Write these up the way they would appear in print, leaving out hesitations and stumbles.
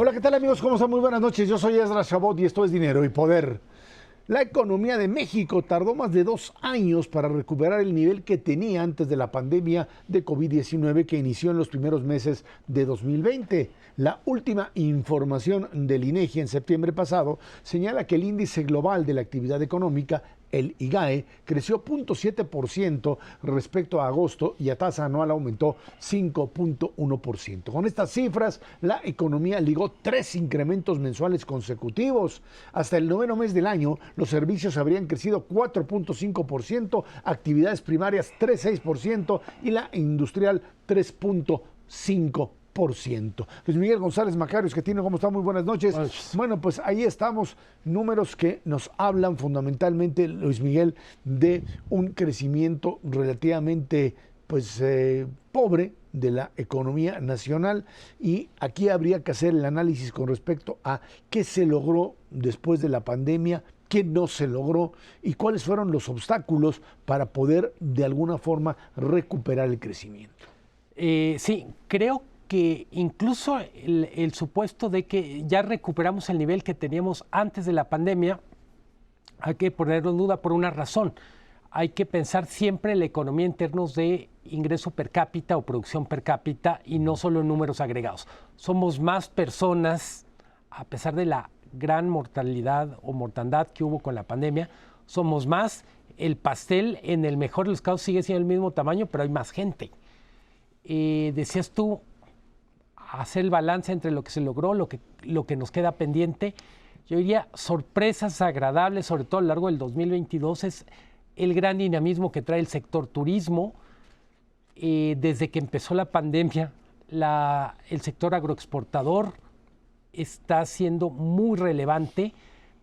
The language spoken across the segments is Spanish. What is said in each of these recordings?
Hola, ¿qué tal amigos? ¿Cómo están? Muy buenas noches. Yo soy Ezra Chabot y esto es Dinero y Poder. La economía de México tardó más de 2 años para recuperar el nivel que tenía antes de la pandemia de COVID-19 que inició en los primeros meses de 2020. La última información del INEGI en septiembre pasado señala que el índice global de la actividad económica, el IGAE, creció 0.7% respecto a agosto y a tasa anual aumentó 5.1%. Con estas cifras, la economía ligó 3 incrementos mensuales consecutivos. Hasta el noveno mes del año, los servicios habrían crecido 4.5%, actividades primarias 3.6% y la industrial 3.5%. Luis Miguel González Macarios, que tiene, ¿cómo está? Muy buenas noches. Bueno, pues ahí estamos, números que nos hablan fundamentalmente, Luis Miguel, de un crecimiento relativamente pobre de la economía nacional, y aquí habría que hacer el análisis con respecto a qué se logró después de la pandemia, qué no se logró y cuáles fueron los obstáculos para poder de alguna forma recuperar el crecimiento. Sí, creo que incluso el supuesto de que ya recuperamos el nivel que teníamos antes de la pandemia, hay que ponerlo en duda por una razón. Hay que pensar siempre en la economía en términos de ingreso per cápita o producción per cápita y no solo en números agregados. Somos más personas, a pesar de la gran mortalidad o mortandad que hubo con la pandemia, somos más. El pastel, en el mejor de los casos, sigue siendo el mismo tamaño, pero hay más gente. Decías tú, hacer el balance entre lo que se logró, lo que nos queda pendiente. Yo diría sorpresas agradables, sobre todo a lo largo del 2022, es el gran dinamismo que trae el sector turismo. Desde que empezó la pandemia, el sector agroexportador está siendo muy relevante,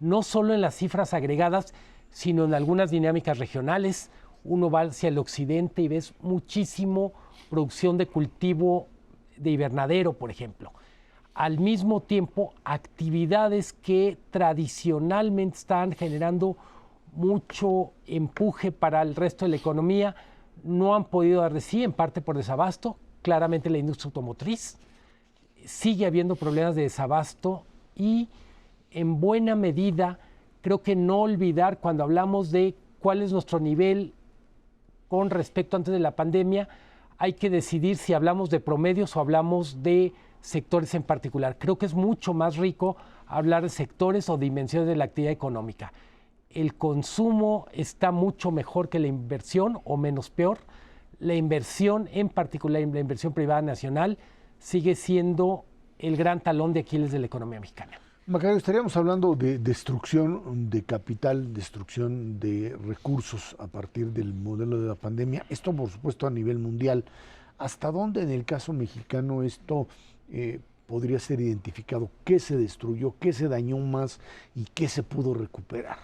no solo en las cifras agregadas, sino en algunas dinámicas regionales. Uno va hacia el occidente y ves muchísimo producción de cultivo de invernadero, por ejemplo. Al mismo tiempo, actividades que tradicionalmente están generando mucho empuje para el resto de la economía no han podido dar de sí, en parte por desabasto. Claramente la industria automotriz, sigue habiendo problemas de desabasto y en buena medida creo que no olvidar cuando hablamos de cuál es nuestro nivel con respecto antes de la pandemia, hay que decidir si hablamos de promedios o hablamos de sectores en particular. Creo que es mucho más rico hablar de sectores o dimensiones de la actividad económica. El consumo está mucho mejor que la inversión o menos peor. La inversión, en particular la inversión privada nacional, sigue siendo el gran talón de Aquiles de la economía mexicana. Macario, estaríamos hablando de destrucción de capital, destrucción de recursos a partir del modelo de la pandemia. Esto, por supuesto, a nivel mundial. ¿Hasta dónde en el caso mexicano esto podría ser identificado? ¿Qué se destruyó? ¿Qué se dañó más? ¿Y qué se pudo recuperar?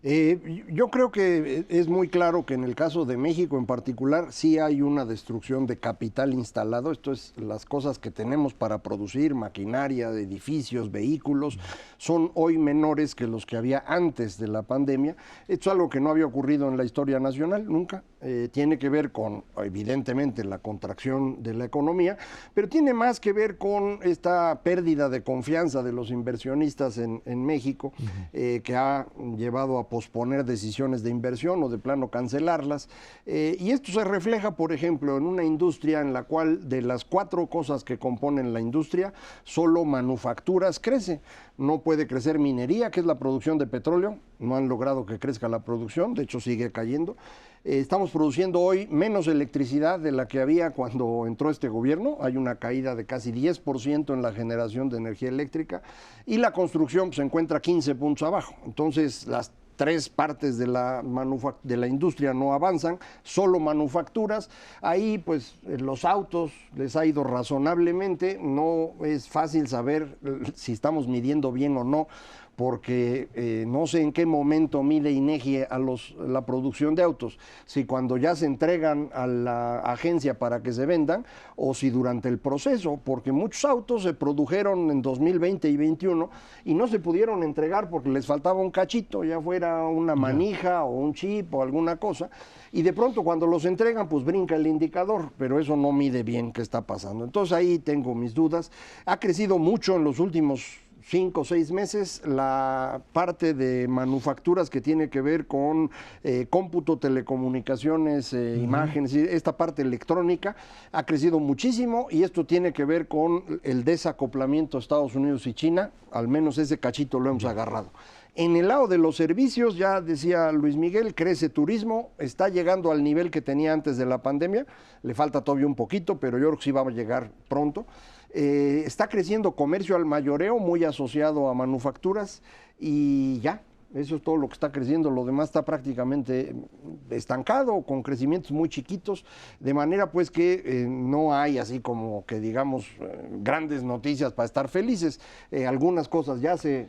Yo creo que es muy claro que en el caso de México en particular sí hay una destrucción de capital instalado. Esto es, las cosas que tenemos para producir, maquinaria, edificios, vehículos, son hoy menores que los que había antes de la pandemia. Esto es algo que no había ocurrido en la historia nacional nunca. Tiene que ver con, evidentemente, la contracción de la economía, pero tiene más que ver con esta pérdida de confianza de los inversionistas en México, que ha llevado a posponer decisiones de inversión o de plano cancelarlas. Y esto se refleja, por ejemplo, en una industria en la cual de las 4 cosas que componen la industria, solo manufacturas crece. No puede crecer minería, que es la producción de petróleo. No han logrado que crezca la producción, de hecho sigue cayendo. Estamos produciendo hoy menos electricidad de la que había cuando entró este gobierno. Hay una caída de casi 10% en la generación de energía eléctrica y la construcción se encuentra 15 puntos abajo. Entonces, las 3 partes de la industria no avanzan, solo manufacturas. Ahí, pues, los autos les ha ido razonablemente. No es fácil saber si estamos midiendo bien o no, porque no sé en qué momento mide INEGI la producción de autos, si cuando ya se entregan a la agencia para que se vendan o si durante el proceso, porque muchos autos se produjeron en 2020 y 2021 y no se pudieron entregar porque les faltaba un cachito, ya fuera una manija o un chip o alguna cosa, y de pronto cuando los entregan pues brinca el indicador, pero eso no mide bien qué está pasando. Entonces ahí tengo mis dudas. Ha crecido mucho en los últimos 5 o 6 meses la parte de manufacturas que tiene que ver con cómputo, telecomunicaciones, imágenes, esta parte electrónica ha crecido muchísimo y esto tiene que ver con el desacoplamiento de Estados Unidos y China, al menos ese cachito lo hemos agarrado. En el lado de los servicios, ya decía Luis Miguel, crece turismo, está llegando al nivel que tenía antes de la pandemia, le falta todavía un poquito, pero yo creo que sí va a llegar pronto. Está creciendo comercio al mayoreo, muy asociado a manufacturas, y ya, eso es todo lo que está creciendo. Lo demás está prácticamente estancado, con crecimientos muy chiquitos, de manera pues que no hay así como que digamos grandes noticias para estar felices. Algunas cosas ya se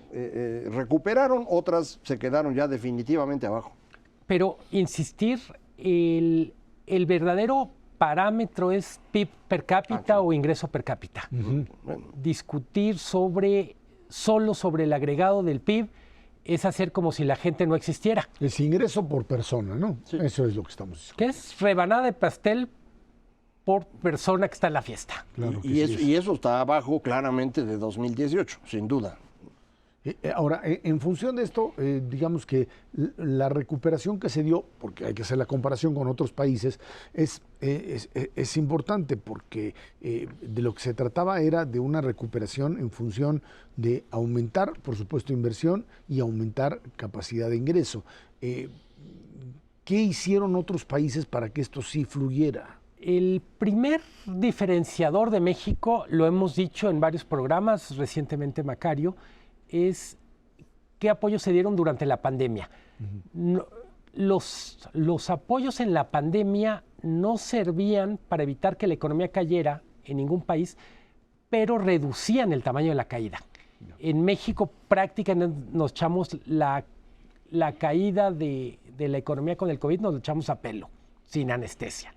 recuperaron, otras se quedaron ya definitivamente abajo. Pero insistir, el verdadero parámetro es PIB per cápita o ingreso per cápita. Bueno. Discutir solo sobre el agregado del PIB es hacer como si la gente no existiera. Es ingreso por persona, ¿no? Sí. Eso es lo que estamos diciendo. Que es rebanada de pastel por persona que está en la fiesta. Claro y eso está abajo claramente de 2018, sin duda. Ahora, en función de esto, digamos que la recuperación que se dio, porque hay que hacer la comparación con otros países, es importante porque de lo que se trataba era de una recuperación en función de aumentar, por supuesto, inversión y aumentar capacidad de ingreso. ¿Qué hicieron otros países para que esto sí fluyera? El primer diferenciador de México, lo hemos dicho en varios programas, recientemente Macario, es qué apoyos se dieron durante la pandemia. Los apoyos en la pandemia no servían para evitar que la economía cayera en ningún país, pero reducían el tamaño de la caída. En México prácticamente nos echamos la caída de la economía con el COVID, nos lo echamos a pelo, sin anestesia.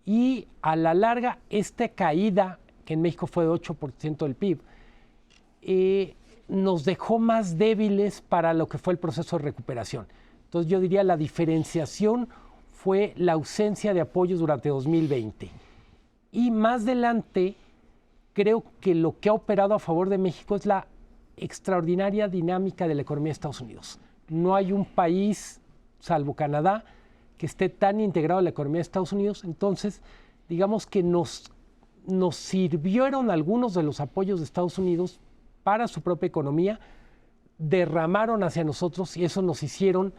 Y a la larga, esta caída, que en México fue de 8% del PIB, nos dejó más débiles para lo que fue el proceso de recuperación. Entonces yo diría la diferenciación fue la ausencia de apoyos durante 2020. Y más adelante, creo que lo que ha operado a favor de México es la extraordinaria dinámica de la economía de Estados Unidos. No hay un país, salvo Canadá, que esté tan integrado a la economía de Estados Unidos. Entonces, digamos que nos sirvieron algunos de los apoyos de Estados Unidos para su propia economía, derramaron hacia nosotros y eso nos hicieron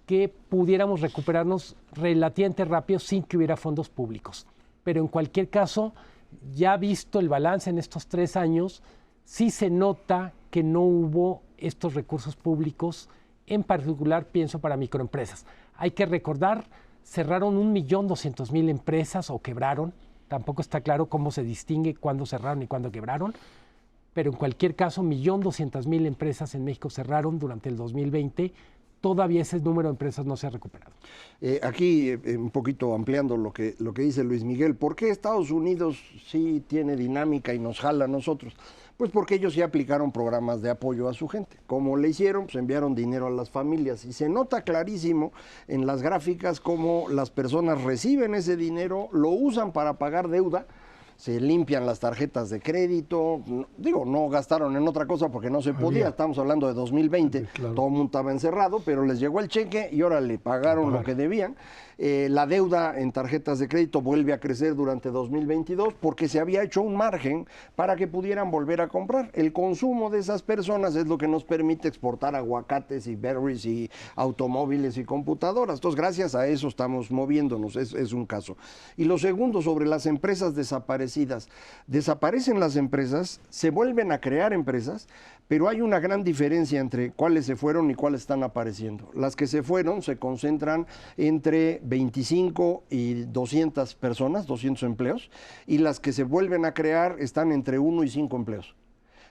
que pudiéramos recuperarnos relativamente rápido sin que hubiera fondos públicos. Pero en cualquier caso, ya visto el balance en estos 3 años, sí se nota que no hubo estos recursos públicos, en particular pienso para microempresas. Hay que recordar, cerraron 1.200.000 empresas o quebraron, tampoco está claro cómo se distingue cuándo cerraron y cuándo quebraron, pero en cualquier caso, 1.200.000 empresas en México cerraron durante el 2020. Todavía ese número de empresas no se ha recuperado. Aquí, un poquito ampliando lo que dice Luis Miguel, ¿por qué Estados Unidos sí tiene dinámica y nos jala a nosotros? Pues porque ellos ya aplicaron programas de apoyo a su gente. ¿Cómo le hicieron? Pues enviaron dinero a las familias. Y se nota clarísimo en las gráficas cómo las personas reciben ese dinero, lo usan para pagar deuda, se limpian las tarjetas de crédito, digo, no gastaron en otra cosa porque no se podía, estamos hablando de 2020, claro. Todo el mundo estaba encerrado, pero les llegó el cheque y ahora le pagaron lo que debían. La deuda en tarjetas de crédito vuelve a crecer durante 2022 porque se había hecho un margen para que pudieran volver a comprar. El consumo de esas personas es lo que nos permite exportar aguacates y berries y automóviles y computadoras. Entonces, gracias a eso estamos moviéndonos, es un caso. Y lo segundo, sobre las empresas desaparecidas. Desaparecen las empresas, se vuelven a crear empresas, pero hay una gran diferencia entre cuáles se fueron y cuáles están apareciendo. Las que se fueron se concentran entre 25 y 200 personas, 200 empleos, y las que se vuelven a crear están entre 1 y 5 empleos.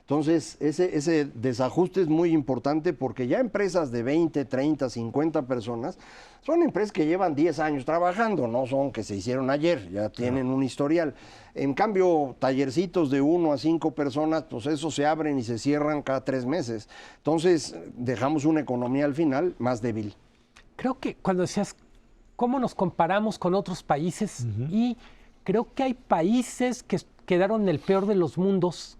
Entonces, ese desajuste es muy importante porque ya empresas de 20, 30, 50 personas son empresas que llevan 10 años trabajando, no son que se hicieron ayer, ya tienen un historial. En cambio, tallercitos de 1 a 5 personas, pues esos se abren y se cierran cada 3 meses. Entonces, dejamos una economía al final más débil. Creo que cuando decías cómo nos comparamos con otros países, y creo que hay países que quedaron en el peor de los mundos,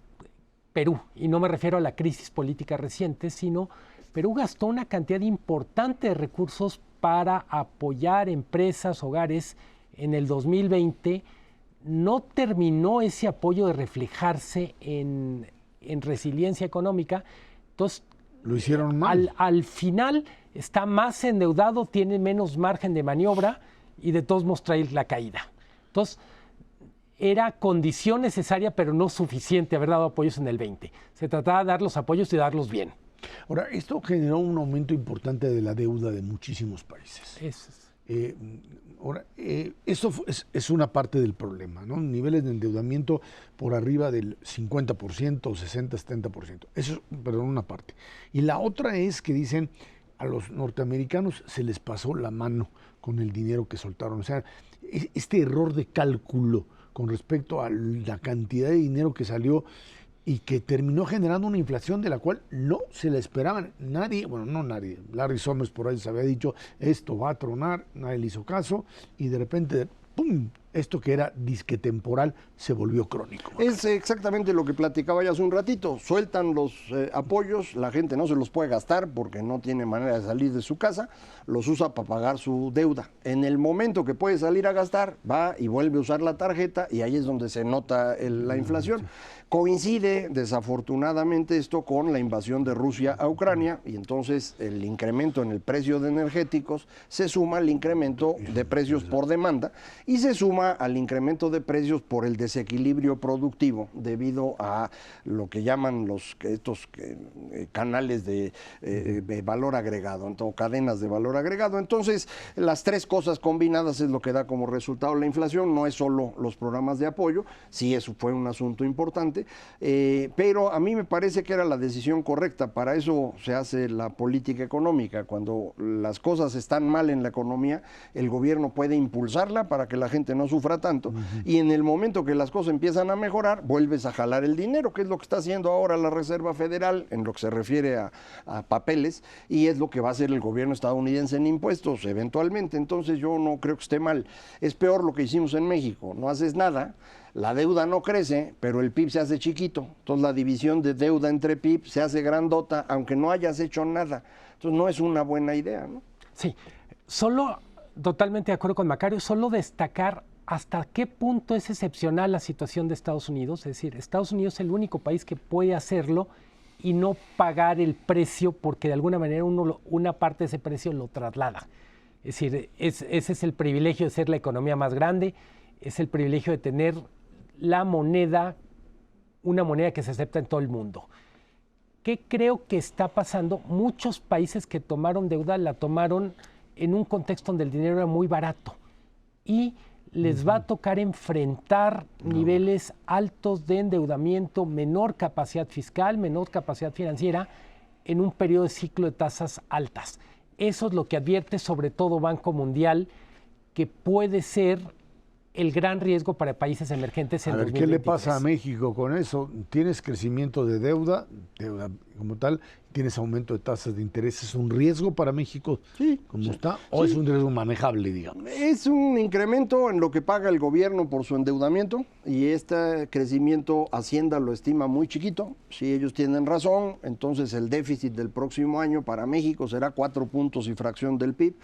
Perú, y no me refiero a la crisis política reciente, sino Perú gastó una cantidad importante de recursos para apoyar empresas, hogares en el 2020. No terminó ese apoyo de reflejarse en resiliencia económica. Entonces, lo hicieron mal. Al final está más endeudado, tiene menos margen de maniobra y de todos modos trae la caída. Entonces, era condición necesaria, pero no suficiente haber dado apoyos en el 20. Se trataba de dar los apoyos y darlos bien. Ahora, esto generó un aumento importante de la deuda de muchísimos países. Eso es una parte del problema, ¿no? Niveles de endeudamiento por arriba del 50%, 60, 70%. Eso es, perdón, una parte. Y la otra es que dicen a los norteamericanos se les pasó la mano con el dinero que soltaron. O sea, este error de cálculo con respecto a la cantidad de dinero que salió y que terminó generando una inflación de la cual no se la esperaban nadie, bueno, no nadie, Larry Summers por ahí se había dicho, esto va a tronar, nadie le hizo caso, y de repente, ¡pum!, esto que era disque temporal se volvió crónico. Es exactamente lo que platicaba ya hace un ratito, sueltan los apoyos, la gente no se los puede gastar porque no tiene manera de salir de su casa, los usa para pagar su deuda. En el momento que puede salir a gastar, va y vuelve a usar la tarjeta y ahí es donde se nota la inflación. Coincide desafortunadamente esto con la invasión de Rusia a Ucrania y entonces el incremento en el precio de energéticos se suma al incremento de precios por demanda y se suma al incremento de precios por el desequilibrio productivo debido a lo que llaman estos canales de valor agregado, entonces, cadenas de valor agregado. Entonces, las tres cosas combinadas es lo que da como resultado la inflación. No es solo los programas de apoyo, sí, eso fue un asunto importante, pero a mí me parece que era la decisión correcta. Para eso se hace la política económica. Cuando las cosas están mal en la economía, el gobierno puede impulsarla para que la gente no sufra tanto, y en el momento que las cosas empiezan a mejorar, vuelves a jalar el dinero, que es lo que está haciendo ahora la Reserva Federal en lo que se refiere a papeles, y es lo que va a hacer el gobierno estadounidense en impuestos eventualmente. Entonces yo no creo que esté mal. Es peor lo que hicimos en México, no haces nada, la deuda no crece, pero el PIB se hace chiquito, entonces la división de deuda entre PIB se hace grandota, aunque no hayas hecho nada. Entonces no es una buena idea, ¿no? Sí, solo, totalmente de acuerdo con Macario, solo destacar hasta qué punto es excepcional la situación de Estados Unidos. Es decir, Estados Unidos es el único país que puede hacerlo y no pagar el precio porque de alguna manera una parte de ese precio lo traslada. Es decir, ese es el privilegio de ser la economía más grande, es el privilegio de tener la moneda, una moneda que se acepta en todo el mundo. ¿Qué creo que está pasando? Muchos países que tomaron deuda la tomaron en un contexto donde el dinero era muy barato y les va a tocar enfrentar niveles altos de endeudamiento, menor capacidad fiscal, menor capacidad financiera en un periodo de ciclo de tasas altas. Eso es lo que advierte sobre todo Banco Mundial, que puede ser el gran riesgo para países emergentes en 2023. ¿Qué le pasa a México con eso? Tienes crecimiento de deuda como tal, tienes aumento de tasas de interés. ¿Es un riesgo para México como está? ¿O es un riesgo manejable, digamos? Es un incremento en lo que paga el gobierno por su endeudamiento y este crecimiento Hacienda lo estima muy chiquito. Si ellos tienen razón, entonces el déficit del próximo año para México será 4 puntos y fracción del PIB.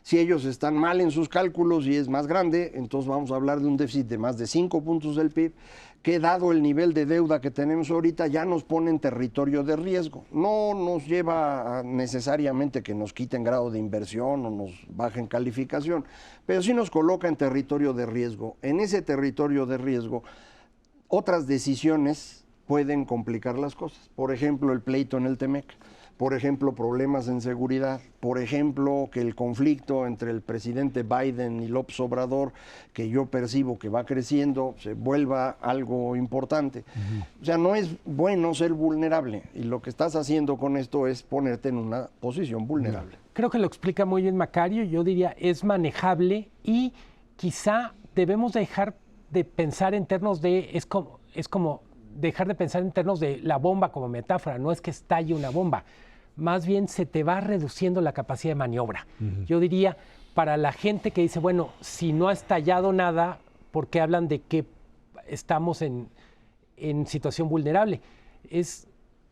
Si ellos están mal en sus cálculos y es más grande, entonces vamos a hablar de un déficit de más de 5 puntos del PIB, que dado el nivel de deuda que tenemos ahorita ya nos pone en territorio de riesgo. No nos lleva a necesariamente que nos quiten grado de inversión o nos bajen calificación, pero sí nos coloca en territorio de riesgo. En ese territorio de riesgo, otras decisiones pueden complicar las cosas. Por ejemplo, el pleito en el Temec. Por ejemplo, problemas en seguridad. Por ejemplo, que el conflicto entre el presidente Biden y López Obrador, que yo percibo que va creciendo, se vuelva algo importante. O sea, no es bueno ser vulnerable. Y lo que estás haciendo con esto es ponerte en una posición vulnerable. Creo que lo explica muy bien Macario. Yo diría, es manejable y quizá debemos dejar de pensar en términos de... Es como dejar de pensar en términos de la bomba como metáfora. No es que estalle una bomba. Más bien se te va reduciendo la capacidad de maniobra. Yo diría, para la gente que dice, bueno, si no ha estallado nada, ¿por qué hablan de que estamos en situación vulnerable?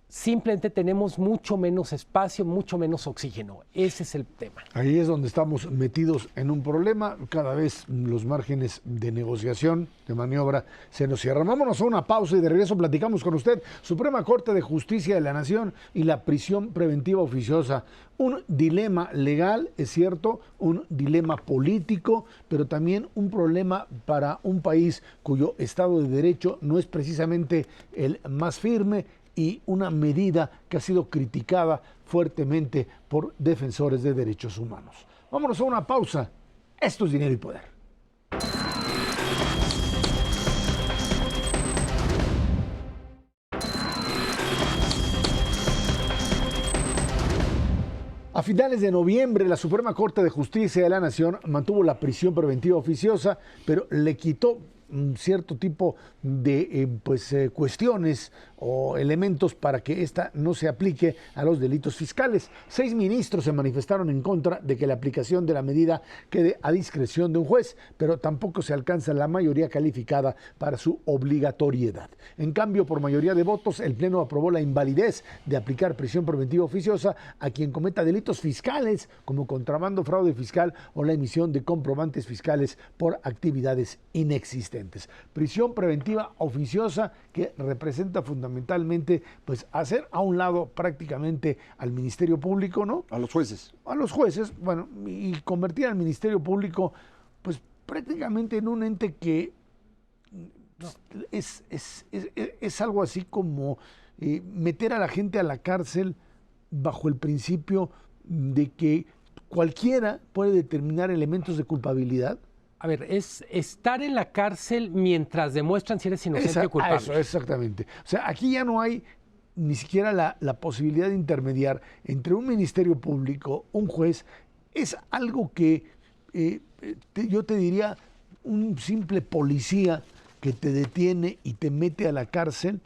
Simplemente tenemos mucho menos espacio, mucho menos oxígeno. Ese es el tema. Ahí es donde estamos metidos en un problema. Cada vez los márgenes de negociación, de maniobra, se nos cierran. Vámonos a una pausa y de regreso platicamos con usted. Suprema Corte de Justicia de la Nación y la prisión preventiva oficiosa. Un dilema legal, es cierto, un dilema político, pero también un problema para un país cuyo Estado de Derecho no es precisamente el más firme, y una medida que ha sido criticada fuertemente por defensores de derechos humanos. Vámonos a una pausa. Esto es Dinero y Poder. A finales de noviembre, la Suprema Corte de Justicia de la Nación mantuvo la prisión preventiva oficiosa, pero le quitó un cierto tipo de cuestiones o elementos para que ésta no se aplique a los delitos fiscales. 6 ministros se manifestaron en contra de que la aplicación de la medida quede a discreción de un juez, pero tampoco se alcanza la mayoría calificada para su obligatoriedad. En cambio, por mayoría de votos, el Pleno aprobó la invalidez de aplicar prisión preventiva oficiosa a quien cometa delitos fiscales como contrabando, fraude fiscal o la emisión de comprobantes fiscales por actividades inexistentes. Prisión preventiva oficiosa que representa fundamentalmente pues hacer a un lado prácticamente al Ministerio Público, ¿no? A los jueces. A los jueces, bueno, y convertir al Ministerio Público pues prácticamente en un ente que es algo así como meter a la gente a la cárcel bajo el principio de que cualquiera puede determinar elementos de culpabilidad. A ver, es estar en la cárcel mientras demuestran si eres inocente o culpable. Eso, exactamente. O sea, aquí ya no hay ni siquiera la posibilidad de intermediar entre un ministerio público, un juez. Es algo que yo te diría, un simple policía que te detiene y te mete a la cárcel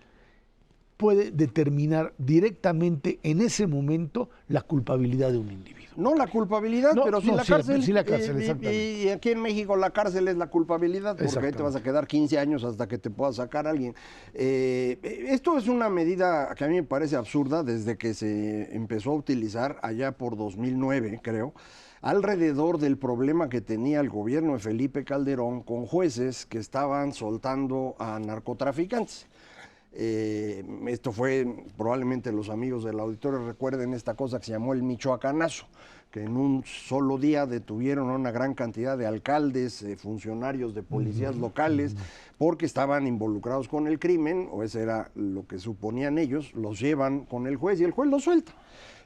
puede determinar directamente en ese momento la culpabilidad de un individuo. No la culpabilidad, no, pero sí no, la cárcel. Sí, la cárcel, exactamente. Y aquí en México la cárcel es la culpabilidad, porque ahí te vas a quedar 15 años hasta que te pueda sacar alguien. Esto es una medida que a mí me parece absurda desde que se empezó a utilizar allá por 2009, creo, alrededor del problema que tenía el gobierno de Felipe Calderón con jueces que estaban soltando a narcotraficantes. Esto fue, probablemente los amigos del auditorio recuerden esta cosa que se llamó el Michoacanazo, que en un solo día detuvieron a una gran cantidad de alcaldes, funcionarios de policías locales, porque estaban involucrados con el crimen, o eso era lo que suponían ellos, los llevan con el juez y el juez los suelta.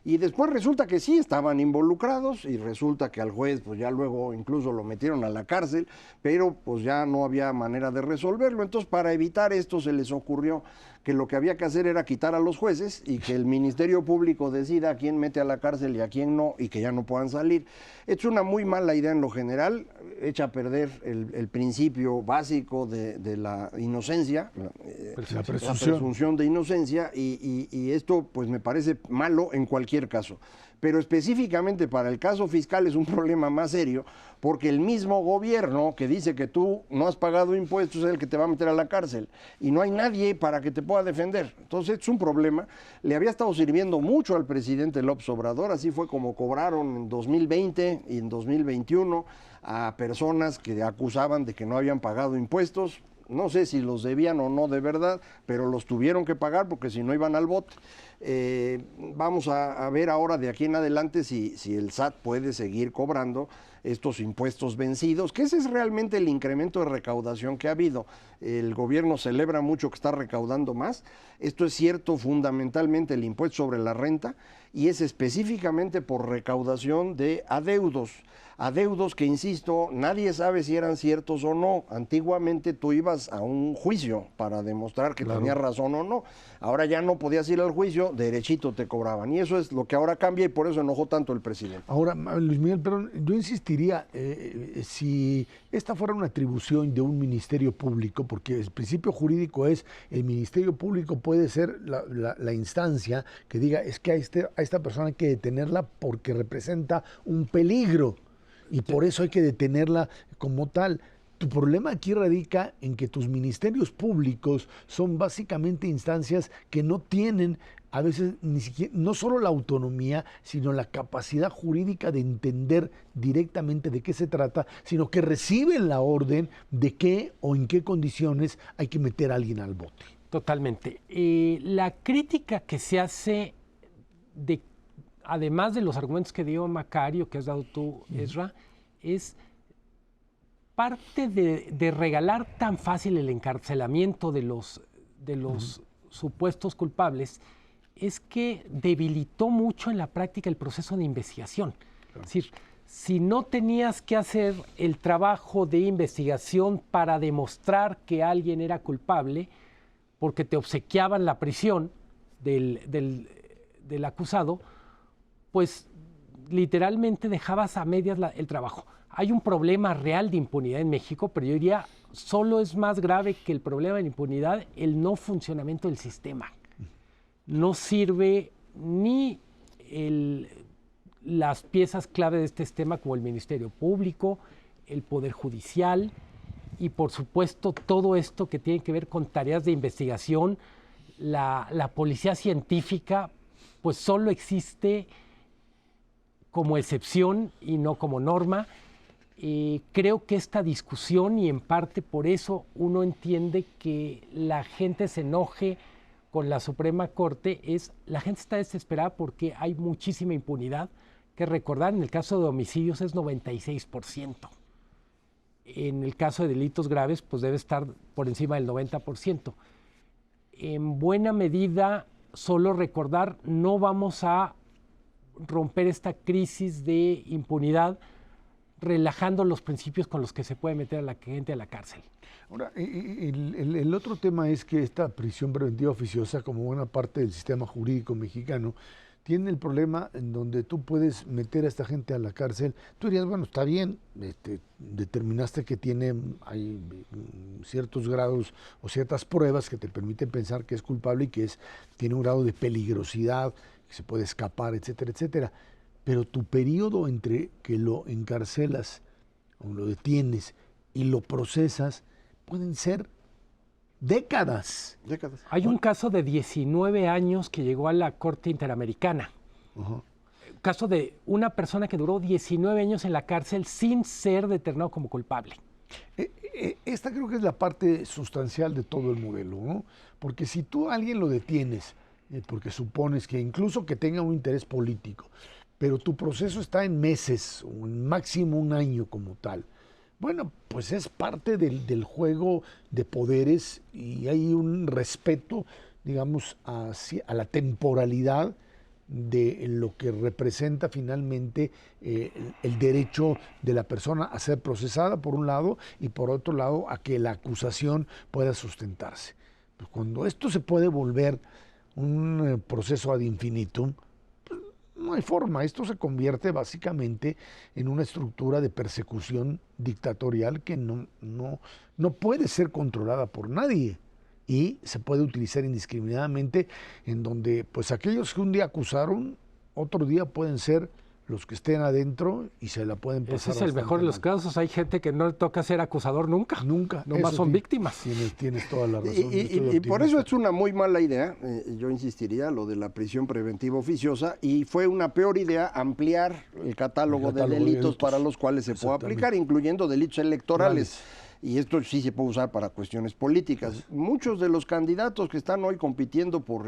Y después resulta que sí estaban involucrados y resulta que al juez pues ya luego incluso lo metieron a la cárcel, pero pues ya no había manera de resolverlo. Entonces para evitar esto se les ocurrió que lo que había que hacer era quitar a los jueces y que el Ministerio Público decida a quién mete a la cárcel y a quién no, y que ya no puedan salir. Es una muy mala idea en lo general, echa a perder el principio básico de la inocencia, la presunción de inocencia, y esto pues me parece malo en cualquier caso. Pero específicamente para el caso fiscal es un problema más serio, porque el mismo gobierno que dice que tú no has pagado impuestos es el que te va a meter a la cárcel, y no hay nadie para que te pueda defender. Entonces es un problema. Le había estado sirviendo mucho al presidente López Obrador, así fue como cobraron en 2020 y en 2021 a personas que acusaban de que no habían pagado impuestos. no sé si los debían o no de verdad, pero los tuvieron que pagar porque si no iban al bote. Vamos a ver ahora de aquí en adelante si el SAT puede seguir cobrando estos impuestos vencidos, que ese es realmente el incremento de recaudación que ha habido. El gobierno celebra mucho que está recaudando más. Esto es cierto fundamentalmente el impuesto sobre la renta y es específicamente por recaudación de adeudos que, insisto, nadie sabe si eran ciertos o no. Antiguamente tú ibas a un juicio para demostrar que tenías razón o no. Ahora ya no podías ir al juicio, derechito te cobraban. Y eso es lo que ahora cambia y por eso enojó tanto el presidente. Ahora, Luis Miguel, pero yo insistiría, si esta fuera una atribución de un ministerio público, porque el principio jurídico es, el ministerio público puede ser la instancia que diga, es que a esta persona hay que detenerla porque representa un peligro. Y por eso hay que detenerla como tal. Tu problema aquí radica en que tus ministerios públicos son básicamente instancias que no tienen a veces ni siquiera, no solo la autonomía, sino la capacidad jurídica de entender directamente de qué se trata, sino que reciben la orden de qué o en qué condiciones hay que meter a alguien al bote. Totalmente. La crítica que se hace además de los argumentos que dio Macario, que has dado tú, Ezra, es parte de regalar tan fácil el encarcelamiento de los supuestos culpables, es que debilitó mucho en la práctica el proceso de investigación. Es decir, si no tenías que hacer el trabajo de investigación para demostrar que alguien era culpable, porque te obsequiaban la prisión del acusado, pues literalmente dejabas a medias el trabajo. Hay un problema real de impunidad en México, pero yo diría, solo es más grave que el problema de impunidad el no funcionamiento del sistema. No sirve ni las piezas clave de este sistema como el Ministerio Público, el Poder Judicial y por supuesto todo esto que tiene que ver con tareas de investigación. La policía científica pues solo existe como excepción y no como norma. Creo que esta discusión, y en parte por eso uno entiende que la gente se enoje con la Suprema Corte, la gente está desesperada porque hay muchísima impunidad, que recordar en el caso de homicidios es 96%. En el caso de delitos graves pues debe estar por encima del 90%. En buena medida, solo recordar, no vamos a romper esta crisis de impunidad relajando los principios con los que se puede meter a la gente a la cárcel. Ahora, el otro tema es que esta prisión preventiva oficiosa, como buena parte del sistema jurídico mexicano, tiene el problema en donde tú puedes meter a esta gente a la cárcel. Tú dirías, bueno, está bien, determinaste que hay ciertos grados o ciertas pruebas que te permiten pensar que es culpable y que tiene un grado de peligrosidad, que se puede escapar, etcétera, etcétera. Pero tu periodo entre que lo encarcelas o lo detienes y lo procesas pueden ser décadas. Hay un caso de 19 años que llegó a la Corte Interamericana. Caso de una persona que duró 19 años en la cárcel sin ser determinado como culpable. Esta creo que es la parte sustancial de todo el modelo, ¿no? Porque si tú a alguien lo detienes, porque supones que incluso que tenga un interés político, pero tu proceso está en meses o en máximo un año como tal, bueno, pues es parte del juego de poderes y hay un respeto, digamos, a la temporalidad de lo que representa finalmente el derecho de la persona a ser procesada, por un lado, y por otro lado, a que la acusación pueda sustentarse. Pues cuando esto se puede volver un proceso ad infinitum, no hay forma. Esto se convierte básicamente en una estructura de persecución dictatorial que no puede ser controlada por nadie y se puede utilizar indiscriminadamente, en donde pues aquellos que un día acusaron, otro día pueden ser los que estén adentro y se la pueden pasar. Ese es el mejor de los casos. Hay gente que no le toca ser acusador nunca. Nunca. Nomás son víctimas. Tienes toda la razón. Y por eso es una muy mala idea, yo insistiría, lo de la prisión preventiva oficiosa, y fue una peor idea ampliar el catálogo de delitos para los cuales se puede aplicar, incluyendo delitos electorales. y esto sí se puede usar para cuestiones políticas. Muchos de los candidatos que están hoy compitiendo por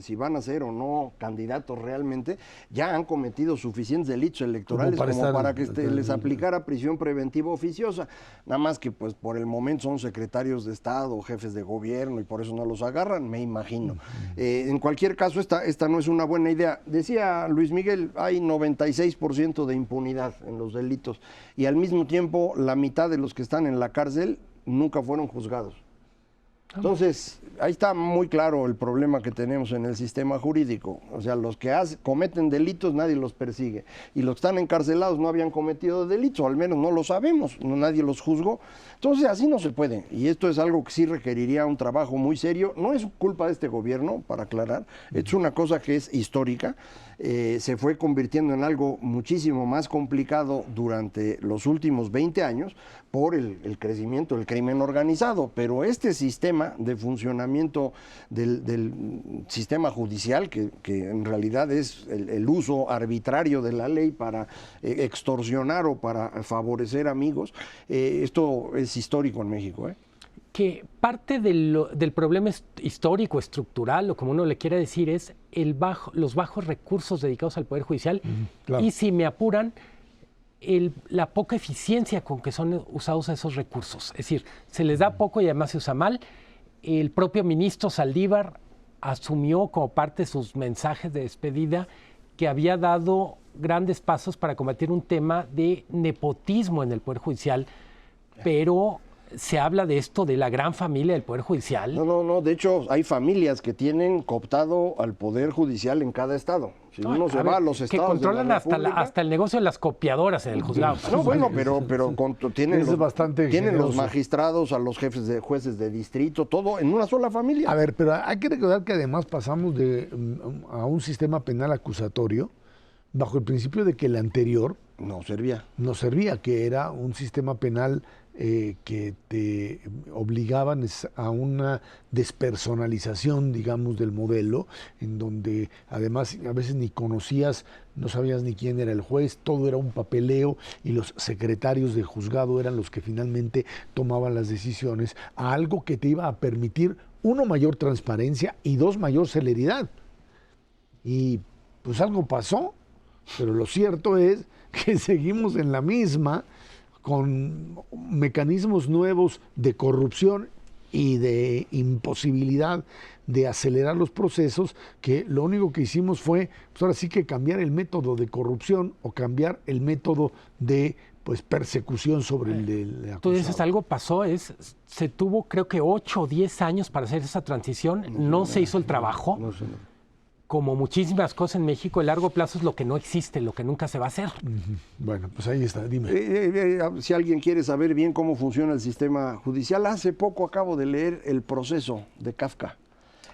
si van a ser o no candidatos realmente, ya han cometido suficientes delitos electorales como para que les aplicara prisión preventiva oficiosa. Nada más que pues por el momento son secretarios de Estado, jefes de gobierno, y por eso no los agarran, me imagino. En cualquier caso, esta no es una buena idea. Decía Luis Miguel, hay 96% de impunidad en los delitos, y al mismo tiempo la mitad de los que están en la cárcel nunca fueron juzgados. Entonces, ahí está muy claro el problema que tenemos en el sistema jurídico. O sea, los que cometen delitos nadie los persigue, y los que están encarcelados no habían cometido delitos, o al menos no lo sabemos, nadie los juzgó. Entonces, así no se puede, y esto es algo que sí requeriría un trabajo muy serio. No es culpa de este gobierno, para aclarar, es una cosa que es histórica. Se fue convirtiendo en algo muchísimo más complicado durante los últimos 20 años por el crecimiento del crimen organizado, pero este sistema de funcionamiento del sistema judicial, que en realidad es el uso arbitrario de la ley para extorsionar o para favorecer amigos, esto es histórico en México, que parte del problema histórico, estructural, o como uno le quiera decir, es los bajos recursos dedicados al Poder Judicial, claro. Y si me apuran, la poca eficiencia con que son usados esos recursos. Es decir, se les da poco y además se usa mal. El propio ministro Saldívar asumió como parte de sus mensajes de despedida que había dado grandes pasos para combatir un tema de nepotismo en el Poder Judicial, pero se habla de esto, de la gran familia del Poder Judicial. No, de hecho hay familias que tienen cooptado al Poder Judicial en cada estado. Si uno se va a los estados que controlan hasta el negocio de las copiadoras en el juzgado. No, bueno, pero tienen los magistrados, a los jueces de distrito, todo en una sola familia. A ver, pero hay que recordar que además pasamos a un sistema penal acusatorio bajo el principio de que el anterior no servía, que era un sistema penal que te obligaban a una despersonalización, digamos, del modelo, en donde además a veces ni conocías, no sabías ni quién era el juez, todo era un papeleo, y los secretarios de juzgado eran los que finalmente tomaban las decisiones, a algo que te iba a permitir, uno, mayor transparencia, y dos, mayor celeridad. Y pues algo pasó, pero lo cierto es que seguimos en la misma, con mecanismos nuevos de corrupción y de imposibilidad de acelerar los procesos, que lo único que hicimos fue, pues ahora sí que cambiar el método de corrupción o cambiar el método de persecución sobre el del acusado. Tú dices, algo pasó, se tuvo creo que 8 o 10 años para hacer esa transición, no se hizo el trabajo. No. Como muchísimas cosas en México, el largo plazo es lo que no existe, lo que nunca se va a hacer. Bueno, pues ahí está, dime. Si alguien quiere saber bien cómo funciona el sistema judicial, hace poco acabo de leer El Proceso de Kafka.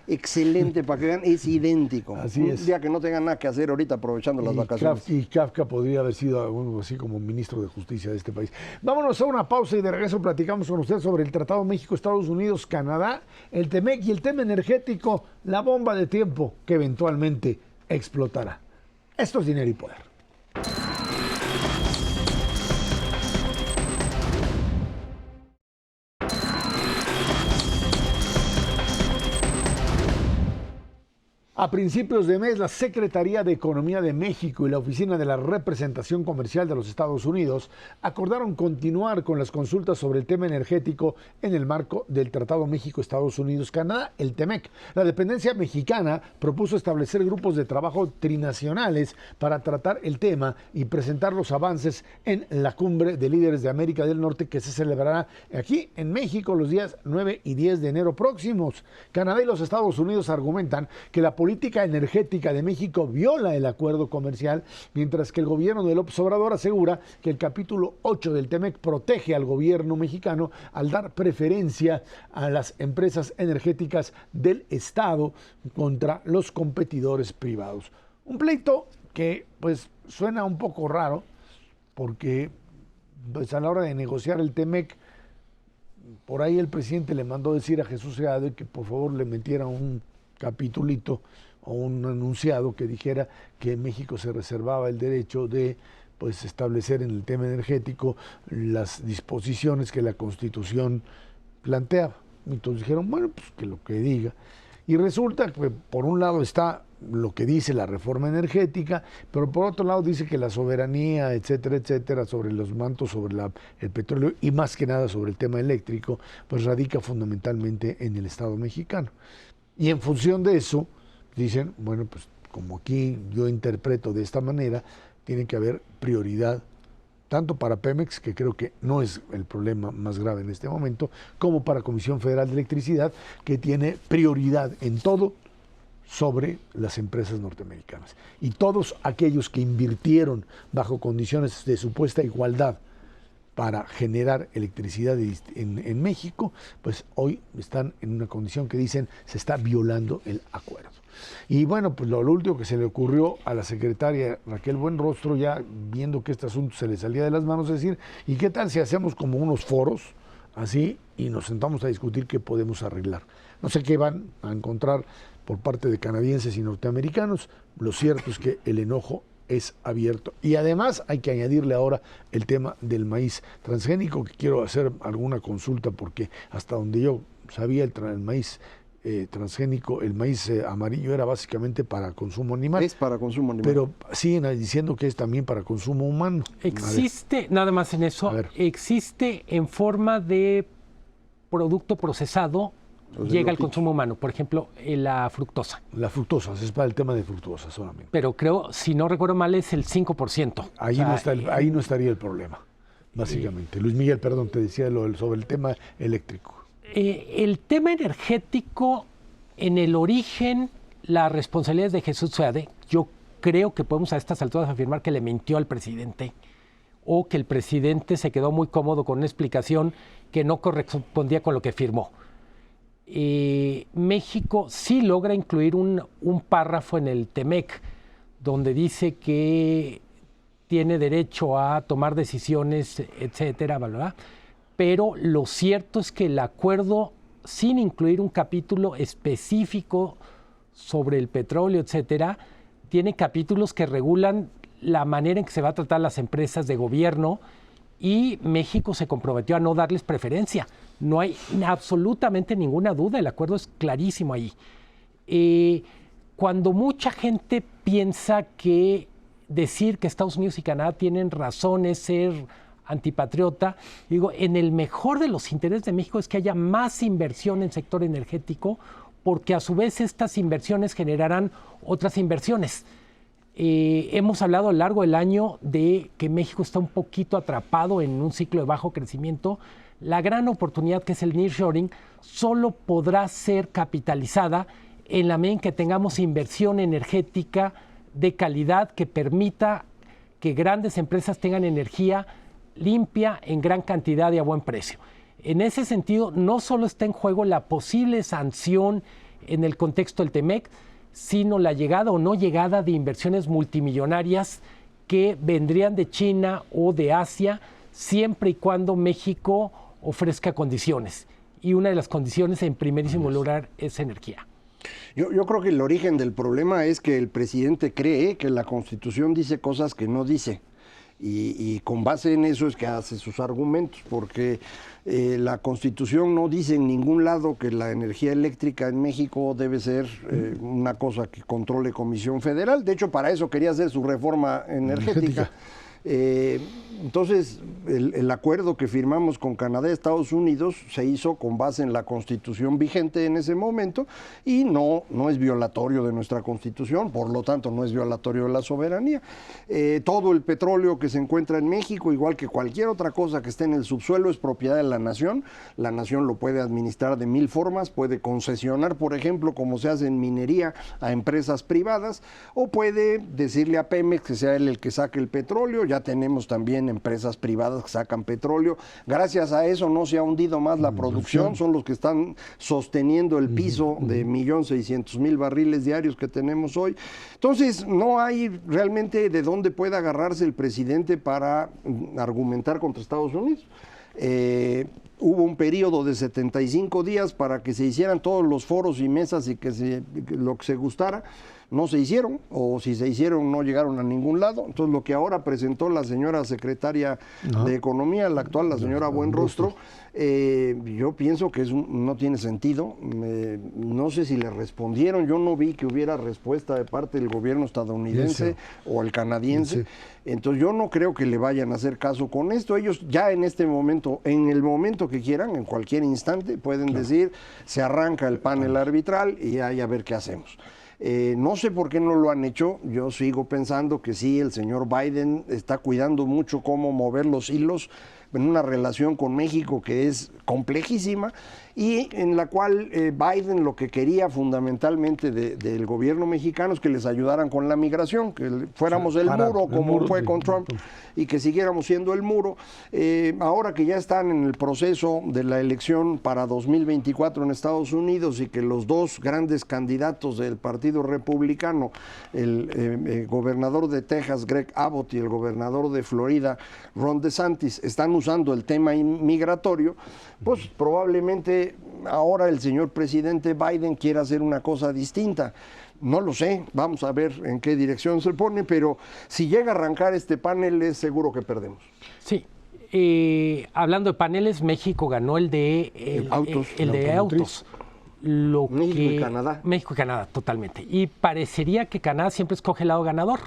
Excelente, para que vean, es idéntico. Así es. Un día que no tengan nada que hacer ahorita aprovechando las vacaciones. Y Kafka podría haber sido algo así como ministro de Justicia de este país. Vámonos a una pausa y de regreso platicamos con usted sobre el Tratado México-Estados Unidos-Canadá, el TEMEC y el tema energético, la bomba de tiempo que eventualmente explotará. Esto es Dinero y Poder. A principios de mes, la Secretaría de Economía de México y la Oficina de la Representación Comercial de los Estados Unidos acordaron continuar con las consultas sobre el tema energético en el marco del Tratado México-Estados Unidos-Canadá, el TEMEC. La dependencia mexicana propuso establecer grupos de trabajo trinacionales para tratar el tema y presentar los avances en la Cumbre de Líderes de América del Norte, que se celebrará aquí en México los días 9 y 10 de enero próximos. Canadá y los Estados Unidos argumentan que la política energética de México viola el acuerdo comercial, mientras que el gobierno de López Obrador asegura que el capítulo 8 del TEMEC protege al gobierno mexicano al dar preferencia a las empresas energéticas del Estado contra los competidores privados. Un pleito que pues suena un poco raro, porque pues, a la hora de negociar el TEMEC, por ahí el presidente le mandó decir a Jesús Seade que por favor le metiera un capitulito o un enunciado que dijera que México se reservaba el derecho de pues establecer en el tema energético las disposiciones que la Constitución planteaba. Entonces dijeron, bueno, pues que lo que diga. Y resulta que por un lado está lo que dice la reforma energética, pero por otro lado dice que la soberanía, etcétera, etcétera, sobre los mantos, sobre el petróleo y más que nada sobre el tema eléctrico, pues radica fundamentalmente en el Estado mexicano. Y en función de eso, dicen, bueno, pues como aquí yo interpreto de esta manera, tiene que haber prioridad tanto para Pemex, que creo que no es el problema más grave en este momento, como para Comisión Federal de Electricidad, que tiene prioridad en todo sobre las empresas norteamericanas. Y todos aquellos que invirtieron bajo condiciones de supuesta igualdad para generar electricidad en México, pues hoy están en una condición que dicen se está violando el acuerdo. Y bueno, pues lo último que se le ocurrió a la secretaria Raquel Buenrostro, ya viendo que este asunto se le salía de las manos, es decir, ¿y qué tal si hacemos como unos foros así y nos sentamos a discutir qué podemos arreglar? No sé qué van a encontrar por parte de canadienses y norteamericanos. Lo cierto es que el enojo es abierto. Y además hay que añadirle ahora el tema del maíz transgénico, que quiero hacer alguna consulta porque hasta donde yo sabía el maíz transgénico, el maíz amarillo era básicamente para consumo animal. Es para consumo animal. Pero siguen diciendo que es también para consumo humano. Existe, nada más en eso, existe en forma de producto procesado, llega al consumo humano, por ejemplo, la fructosa. La fructosa, es para el tema de fructosa solamente. Pero creo, si no recuerdo mal, es el 5%. Ahí, o sea, ahí no estaría el problema, básicamente. Luis Miguel, perdón, te decía sobre el tema eléctrico. El tema energético, en el origen, la responsabilidad es de Jesús Seade. Yo creo que podemos a estas alturas afirmar que le mintió al presidente o que el presidente se quedó muy cómodo con una explicación que no correspondía con lo que firmó. México sí logra incluir un párrafo en el TEMEC donde dice que tiene derecho a tomar decisiones, etcétera, ¿verdad? Pero lo cierto es que el acuerdo, sin incluir un capítulo específico sobre el petróleo, etcétera, tiene capítulos que regulan la manera en que se va a tratar las empresas de gobierno y México se comprometió a no darles preferencia. No hay absolutamente ninguna duda, el acuerdo es clarísimo ahí. Cuando mucha gente piensa que decir que Estados Unidos y Canadá tienen razones ser antipatriota, digo, en el mejor de los intereses de México es que haya más inversión en sector energético, porque a su vez estas inversiones generarán otras inversiones. Hemos hablado a lo largo del año de que México está un poquito atrapado en un ciclo de bajo crecimiento. La gran oportunidad que es el nearshoring solo podrá ser capitalizada en la medida en que tengamos inversión energética de calidad que permita que grandes empresas tengan energía limpia en gran cantidad y a buen precio. En ese sentido, no solo está en juego la posible sanción en el contexto del TEMEC, sino la llegada o no llegada de inversiones multimillonarias que vendrían de China o de Asia, siempre y cuando México ofrezca condiciones. Y una de las condiciones, en primerísimo lugar, es energía. Yo creo que el origen del problema es que el presidente cree que la Constitución dice cosas que no dice. Y con base en eso es que hace sus argumentos, porque la Constitución no dice en ningún lado que la energía eléctrica en México debe ser una cosa que controle Comisión Federal. De hecho, para eso quería hacer su reforma energética. Entonces, el acuerdo que firmamos con Canadá y Estados Unidos se hizo con base en la Constitución vigente en ese momento y no es violatorio de nuestra Constitución, por lo tanto no es violatorio de la soberanía. Todo el petróleo que se encuentra en México, igual que cualquier otra cosa que esté en el subsuelo, es propiedad de la nación lo puede administrar de 1000 formas, puede concesionar, por ejemplo, como se hace en minería, a empresas privadas, o puede decirle a Pemex que sea él el que saque el petróleo. Ya tenemos también empresas privadas que sacan petróleo. Gracias a eso no se ha hundido más la producción, son los que están sosteniendo el piso de 1.600.000 barriles diarios que tenemos hoy. Entonces, no hay realmente de dónde pueda agarrarse el presidente para argumentar contra Estados Unidos. Hubo un periodo de 75 días para que se hicieran todos los foros y mesas y lo que se gustara. no se hicieron, o si se hicieron no llegaron a ningún lado. Entonces lo que ahora presentó la señora secretaria de Economía, la actual, la señora Buenrostro, yo pienso que no tiene sentido. No sé si le respondieron, yo no vi que hubiera respuesta de parte del gobierno estadounidense o el canadiense. Entonces yo no creo que le vayan a hacer caso con esto. Ellos ya en este momento, en el momento que quieran, en cualquier instante, pueden decir, se arranca el panel arbitral y ahí a ver qué hacemos. No sé por qué no lo han hecho. Yo sigo pensando que sí, el señor Biden está cuidando mucho cómo mover los hilos en una relación con México que es complejísima y en la cual Biden lo que quería fundamentalmente del gobierno mexicano es que les ayudaran con la migración, que fuéramos el muro como fue con Trump y que siguiéramos siendo el muro. Ahora que ya están en el proceso de la elección para 2024 en Estados Unidos y que los dos grandes candidatos del Partido Republicano, el gobernador de Texas, Greg Abbott, y el gobernador de Florida, Ron DeSantis, están usando el tema migratorio, pues probablemente ahora el señor presidente Biden quiera hacer una cosa distinta. No lo sé, vamos a ver en qué dirección se pone, pero si llega a arrancar este panel es seguro que perdemos. Sí, hablando de paneles, México ganó el de autos. México y Canadá. México y Canadá, totalmente. Y parecería que Canadá siempre escoge el lado ganador.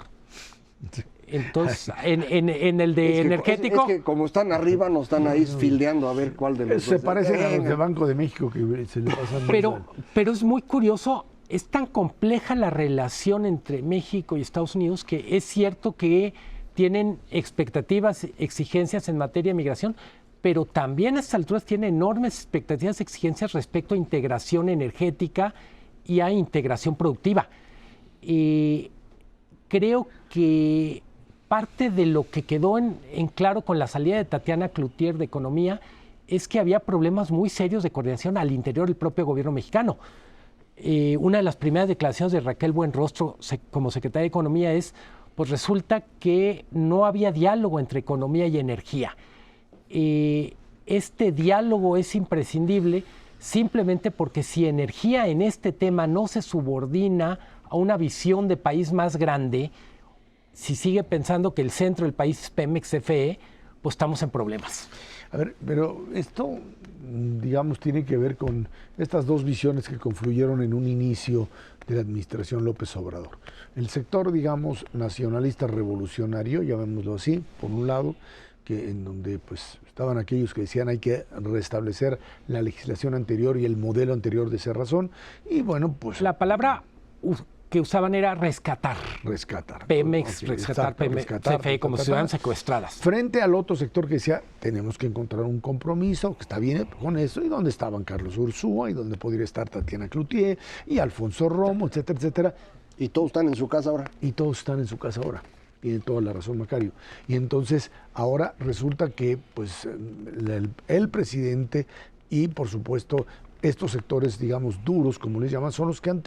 Sí. Entonces, en el de energético... Es que como están arriba, no están ahí fildeando a ver cuál de los se parecen a los de Banco de México que se le pasan. Pero es muy curioso, es tan compleja la relación entre México y Estados Unidos que es cierto que tienen expectativas, exigencias en materia de migración, pero también a estas alturas tienen enormes expectativas, exigencias respecto a integración energética y a integración productiva. Creo que parte de lo que quedó en claro con la salida de Tatiana Cloutier de Economía es que había problemas muy serios de coordinación al interior del propio gobierno mexicano. Una de las primeras declaraciones de Raquel Buenrostro como secretaria de Economía es, pues resulta que no había diálogo entre economía y energía. Este diálogo es imprescindible simplemente porque si energía en este tema no se subordina a una visión de país más grande, si sigue pensando que el centro del país es Pemex CFE, pues estamos en problemas. A ver, pero esto, digamos, tiene que ver con estas dos visiones que confluyeron en un inicio de la administración López Obrador. El sector, digamos, nacionalista revolucionario, llamémoslo así, por un lado, que en donde pues estaban aquellos que decían hay que restablecer la legislación anterior y el modelo anterior de cerrazón, y bueno, pues... La palabra que usaban era rescatar. Pemex, okay, rescatar Pemex, CFE, como si estuvieran secuestradas. Frente al otro sector que decía, tenemos que encontrar un compromiso, que está bien con eso, y donde estaban Carlos Ursúa, y donde podría estar Tatiana Cloutier, y Alfonso Romo, etcétera, etcétera. Y todos están en su casa ahora. Y todos están en su casa ahora. Tiene toda la razón, Macario. Y entonces, ahora resulta que pues el presidente y, por supuesto, estos sectores, digamos, duros, como les llaman, son los que han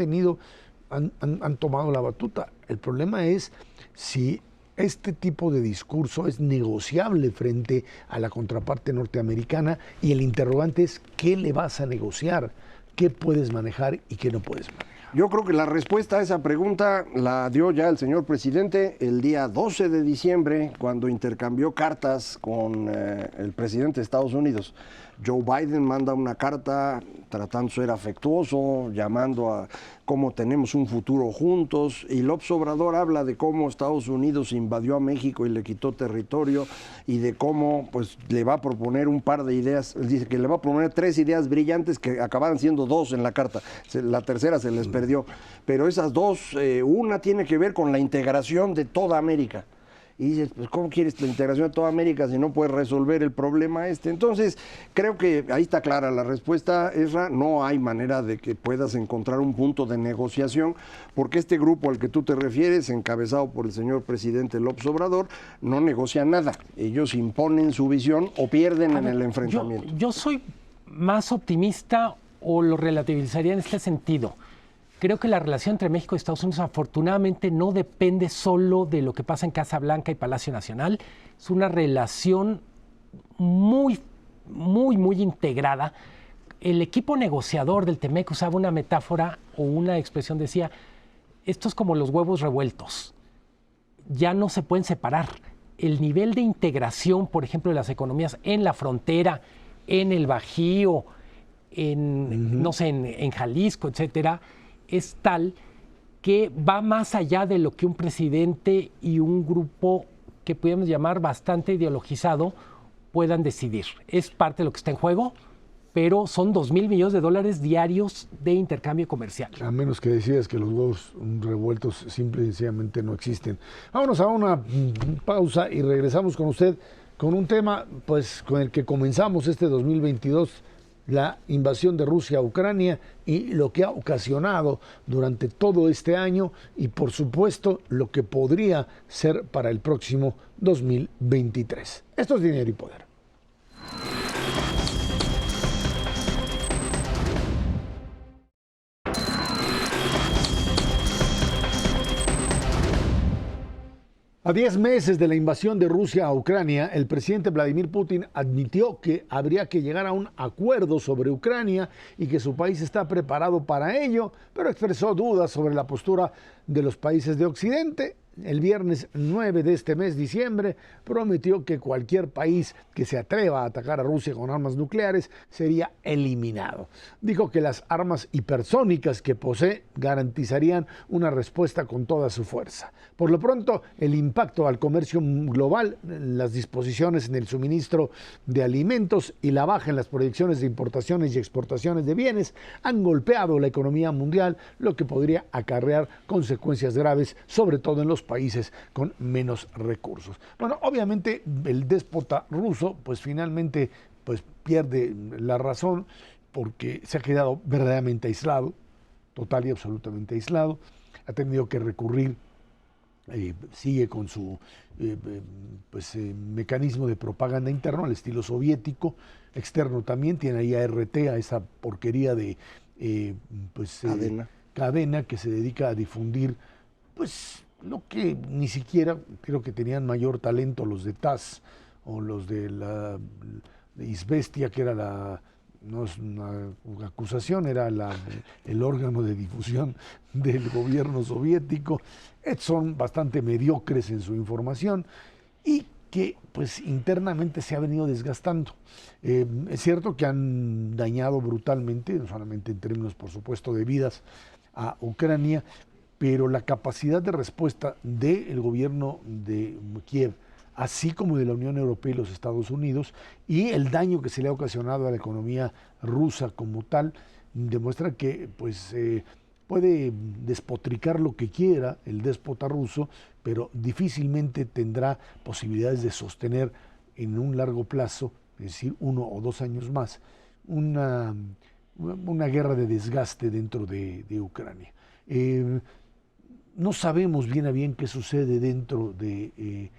tomado la batuta. El problema es si este tipo de discurso es negociable frente a la contraparte norteamericana, y el interrogante es ¿qué le vas a negociar? ¿Qué puedes manejar y qué no puedes manejar? Yo creo que la respuesta a esa pregunta la dio ya el señor presidente el día 12 de diciembre, cuando intercambió cartas con el presidente de Estados Unidos. Joe Biden manda una carta tratando de ser afectuoso, llamando a cómo tenemos un futuro juntos, y López Obrador habla de cómo Estados Unidos invadió a México y le quitó territorio, y de cómo pues le va a proponer un par de ideas. Él dice que le va a proponer 3 ideas brillantes que acabaron siendo 2 en la carta. La tercera se les perdió, pero esas 2, una tiene que ver con la integración de toda América. Y dices, pues ¿cómo quieres la integración de toda América si no puedes resolver el problema este? Entonces, creo que ahí está clara la respuesta, Ezra. No hay manera de que puedas encontrar un punto de negociación, porque este grupo al que tú te refieres, encabezado por el señor presidente López Obrador, no negocia nada. Ellos imponen su visión o pierden en el enfrentamiento. Yo soy más optimista, o lo relativizaría en este sentido. Creo que la relación entre México y Estados Unidos afortunadamente no depende solo de lo que pasa en Casa Blanca y Palacio Nacional. Es una relación muy integrada. El equipo negociador del TEMEC usaba una metáfora o una expresión, decía, esto es como los huevos revueltos. Ya no se pueden separar. El nivel de integración, por ejemplo, de las economías en la frontera, en el Bajío, no sé, en Jalisco, etcétera, es tal que va más allá de lo que un presidente y un grupo que podemos llamar bastante ideologizado puedan decidir. Es parte de lo que está en juego, pero son 2,000 millones de dólares diarios de intercambio comercial. A menos que decidas que los huevos revueltos simple y sencillamente no existen. Vámonos a una pausa y regresamos con usted con un tema pues con el que comenzamos este 2022, la invasión de Rusia a Ucrania y lo que ha ocasionado durante todo este año y por supuesto lo que podría ser para el próximo 2023. Esto es Dinero y Poder. A 10 meses de la invasión de Rusia a Ucrania, el presidente Vladimir Putin admitió que habría que llegar a un acuerdo sobre Ucrania y que su país está preparado para ello, pero expresó dudas sobre la postura de los países de Occidente. El viernes 9 de este mes, diciembre, prometió que cualquier país que se atreva a atacar a Rusia con armas nucleares sería eliminado. Dijo que las armas hipersónicas que posee garantizarían una respuesta con toda su fuerza. Por lo pronto, el impacto al comercio global, las disposiciones en el suministro de alimentos y la baja en las proyecciones de importaciones y exportaciones de bienes han golpeado la economía mundial, lo que podría acarrear consecuencias graves, sobre todo en los países con menos recursos. Bueno, obviamente el déspota ruso pues finalmente pues pierde la razón porque se ha quedado verdaderamente aislado, total y absolutamente aislado, ha tenido que recurrir, sigue con su mecanismo de propaganda interno al estilo soviético, externo también, tiene ahí a RT, a esa porquería de cadena que se dedica a difundir pues lo que ni siquiera creo que tenían mayor talento los de TASS o los de la de Izvestia, que era no es una acusación, era el órgano de difusión del gobierno soviético. Son bastante mediocres en su información y que pues internamente se ha venido desgastando. Es cierto que han dañado brutalmente, no solamente en términos por supuesto de vidas, a Ucrania, pero la capacidad de respuesta del gobierno de Kiev, así como de la Unión Europea y los Estados Unidos, y el daño que se le ha ocasionado a la economía rusa como tal, demuestra que pues, puede despotricar lo que quiera el déspota ruso, pero difícilmente tendrá posibilidades de sostener en un largo plazo, es decir, 1 o 2 años más, una guerra de desgaste dentro de Ucrania. No sabemos bien a bien qué sucede dentro de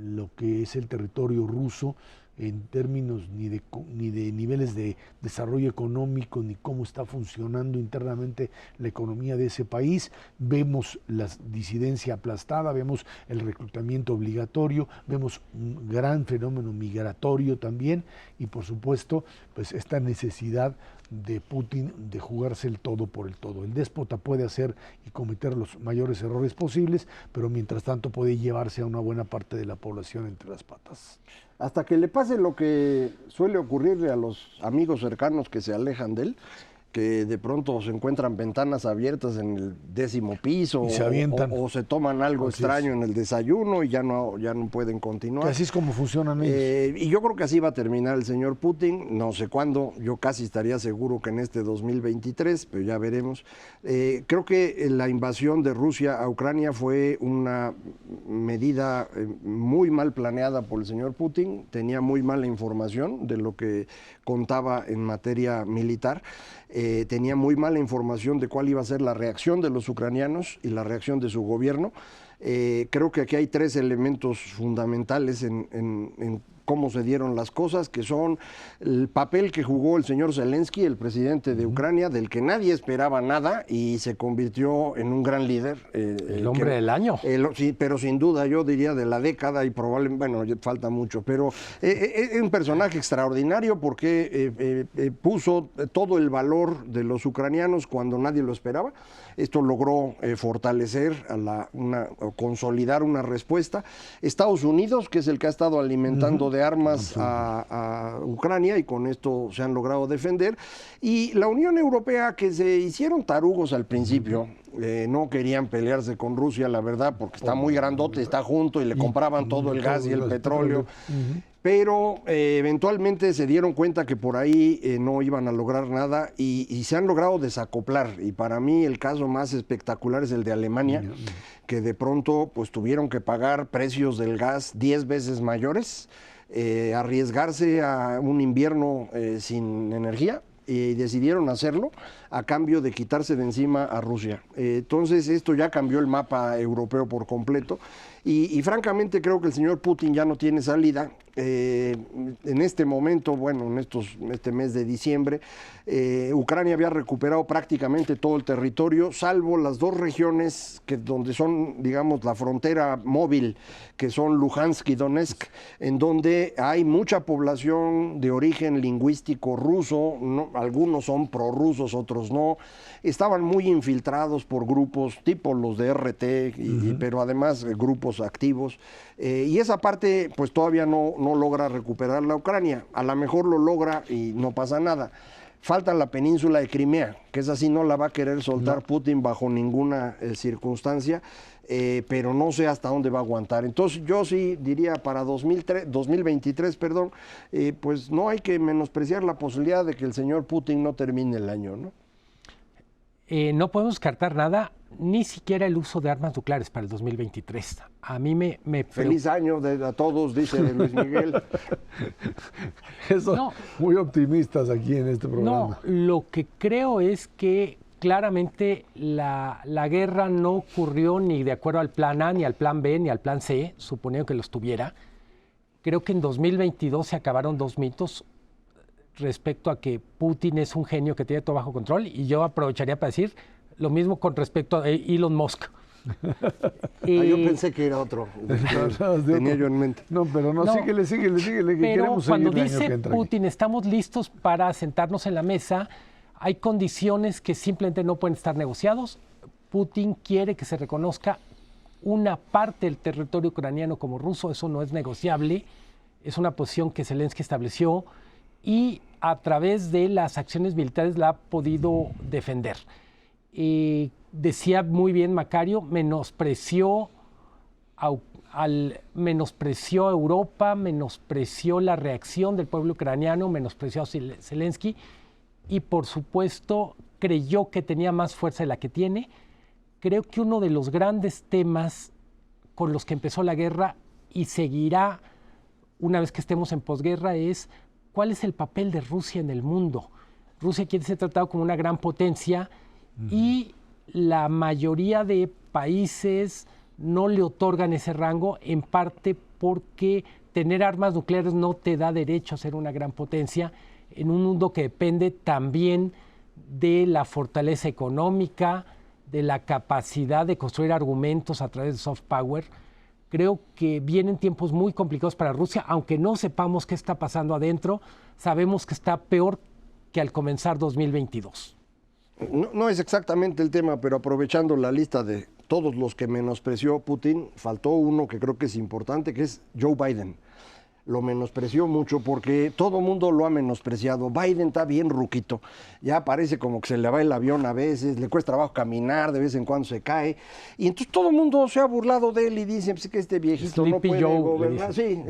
lo que es el territorio ruso en términos ni de niveles de desarrollo económico, ni cómo está funcionando internamente la economía de ese país. Vemos la disidencia aplastada, vemos el reclutamiento obligatorio, vemos un gran fenómeno migratorio también y por supuesto pues esta necesidad de Putin de jugarse el todo por el todo. El déspota puede hacer y cometer los mayores errores posibles, pero mientras tanto puede llevarse a una buena parte de la población entre las patas. Hasta que le pase lo que suele ocurrirle a los amigos cercanos que se alejan de él, que de pronto se encuentran ventanas abiertas en el 10º piso y se avientan. O se toman algo extraño en el desayuno y ya no pueden continuar. Que así es como funcionan ellos. Y yo creo que así va a terminar el señor Putin, no sé cuándo, yo casi estaría seguro que en este 2023, pero ya veremos. Creo que la invasión de Rusia a Ucrania fue una medida muy mal planeada por el señor Putin, tenía muy mala información de lo que contaba en materia militar. Tenía muy mala información de cuál iba a ser la reacción de los ucranianos y la reacción de su gobierno. Creo que aquí hay 3 elementos fundamentales en cómo se dieron las cosas, que son el papel que jugó el señor Zelensky, el presidente de Ucrania, del que nadie esperaba nada y se convirtió en un gran líder. El hombre del año. Sí, pero sin duda yo diría de la década y probablemente, bueno, falta mucho, pero es un personaje extraordinario porque puso todo el valor de los ucranianos cuando nadie lo esperaba. Esto logró fortalecer, o consolidar una respuesta. Estados Unidos, que es el que ha estado alimentando de armas a Ucrania, y con esto se han logrado defender. Y la Unión Europea, que se hicieron tarugos al principio, no querían pelearse con Rusia, la verdad, porque está muy grandote, está junto y le compraban todo el gas y el petróleo. Pero eventualmente se dieron cuenta que por ahí no iban a lograr nada y se han logrado desacoplar. Y para mí el caso más espectacular es el de Alemania, que de pronto pues tuvieron que pagar precios del gas 10 veces mayores, arriesgarse a un invierno sin energía, y decidieron hacerlo a cambio de quitarse de encima a Rusia. Entonces esto ya cambió el mapa europeo por completo y francamente creo que el señor Putin ya no tiene salida. En este momento, bueno, en este mes de diciembre, Ucrania había recuperado prácticamente todo el territorio, salvo las dos regiones donde son, digamos, la frontera móvil, que son Luhansk y Donetsk, en donde hay mucha población de origen lingüístico ruso, algunos son prorrusos, otros no. Estaban muy infiltrados por grupos tipo los de RT, pero además grupos activos. Y esa parte pues todavía no logra recuperar la Ucrania. A lo mejor lo logra y no pasa nada. Falta la península de Crimea, que esa sí no la va a querer soltar Putin bajo ninguna circunstancia, pero no sé hasta dónde va a aguantar. Entonces yo sí diría para 2023, pues no hay que menospreciar la posibilidad de que el señor Putin no termine el año, ¿no? No podemos descartar nada, ni siquiera el uso de armas nucleares para el 2023. A mí me Feliz año a todos, dice Luis Miguel. Eso, muy optimistas aquí en este programa. No, lo que creo es que claramente la guerra no ocurrió ni de acuerdo al plan A, ni al plan B, ni al plan C, suponiendo que los tuviera. Creo que en 2022 se acabaron dos mitos respecto a que Putin es un genio que tiene todo bajo control, y yo aprovecharía para decir lo mismo con respecto a Elon Musk. Yo pensé que era otro, tenía yo en mente. No, pero no, síguele, que pero cuando dice que Putin, estamos listos para sentarnos en la mesa, hay condiciones que simplemente no pueden estar negociados. Putin quiere que se reconozca una parte del territorio ucraniano como ruso, eso no es negociable, es una posición que Zelensky estableció, y a través de las acciones militares la ha podido defender. Decía muy bien Macario, menospreció a Europa, menospreció la reacción del pueblo ucraniano, menospreció a Zelensky y por supuesto creyó que tenía más fuerza de la que tiene. Creo que uno de los grandes temas con los que empezó la guerra y seguirá una vez que estemos en posguerra es ¿cuál es el papel de Rusia en el mundo? Rusia quiere ser tratado como una gran potencia y la mayoría de países no le otorgan ese rango, en parte porque tener armas nucleares no te da derecho a ser una gran potencia en un mundo que depende también de la fortaleza económica, de la capacidad de construir argumentos a través de soft power. Creo que vienen tiempos muy complicados para Rusia, aunque no sepamos qué está pasando adentro, sabemos que está peor que al comenzar 2022. No es exactamente el tema, pero aprovechando la lista de todos los que menospreció Putin, faltó uno que creo que es importante, que es Joe Biden. Lo menospreció mucho porque todo mundo lo ha menospreciado. Biden está bien ruquito, ya parece como que se le va el avión a veces, le cuesta trabajo caminar, de vez en cuando se cae, y entonces todo el mundo se ha burlado de él y dice pues, que este viejito Sleepy no puede Joe, gobernar. Sí,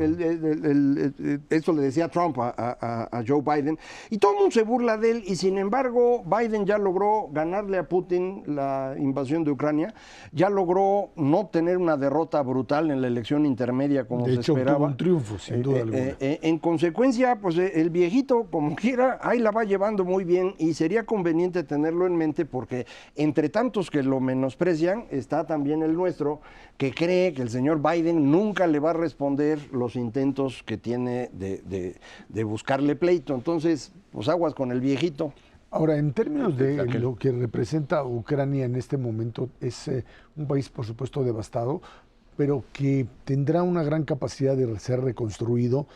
esto le decía Trump a Joe Biden, y todo el mundo se burla de él, y sin embargo Biden ya logró ganarle a Putin la invasión de Ucrania, ya logró no tener una derrota brutal en la elección intermedia como se esperaba. Tuvo un triunfo, sin duda alguna. En consecuencia, pues el viejito, como quiera, ahí la va llevando muy bien y sería conveniente tenerlo en mente porque entre tantos que lo menosprecian, está también el nuestro, que cree que el señor Biden nunca le va a responder los intentos que tiene de buscarle pleito. Entonces, pues aguas con el viejito. Ahora, en términos de lo que representa Ucrania en este momento, es un país, por supuesto, devastado, pero que tendrá una gran capacidad de ser reconstruido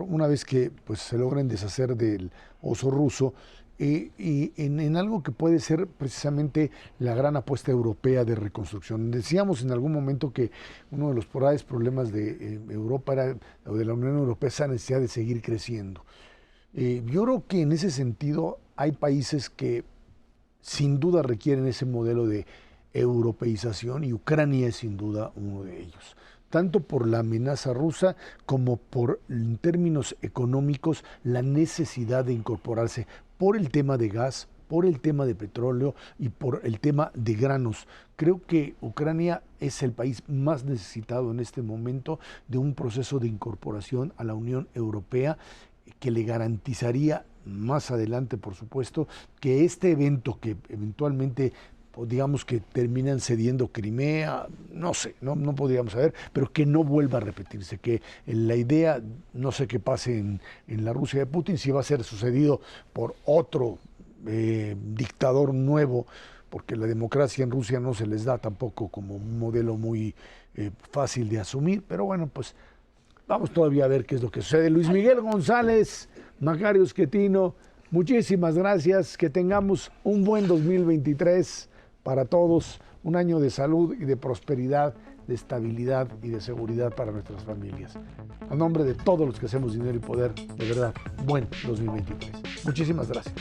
una vez que pues, se logren deshacer del oso ruso y en algo que puede ser precisamente la gran apuesta europea de reconstrucción. Decíamos en algún momento que uno de los graves problemas de Europa era, o de la Unión Europea, esa necesidad de seguir creciendo. Yo creo que en ese sentido hay países que sin duda requieren ese modelo de europeización y Ucrania es sin duda uno de ellos, tanto por la amenaza rusa como por, en términos económicos, la necesidad de incorporarse por el tema de gas, por el tema de petróleo y por el tema de granos. Creo que Ucrania es el país más necesitado en este momento de un proceso de incorporación a la Unión Europea que le garantizaría más adelante, por supuesto, que este evento que eventualmente, digamos que terminan cediendo Crimea, no sé, no podríamos saber, pero que no vuelva a repetirse, que la idea, no sé qué pase en la Rusia de Putin, si va a ser sucedido por otro dictador nuevo, porque la democracia en Rusia no se les da tampoco como un modelo muy fácil de asumir, pero bueno, pues vamos todavía a ver qué es lo que sucede. Luis Miguel González, Macario Schettino, muchísimas gracias, que tengamos un buen 2023 para todos, un año de salud y de prosperidad, de estabilidad y de seguridad para nuestras familias. A nombre de todos los que hacemos Dinero y Poder, de verdad, buen 2023. Muchísimas gracias.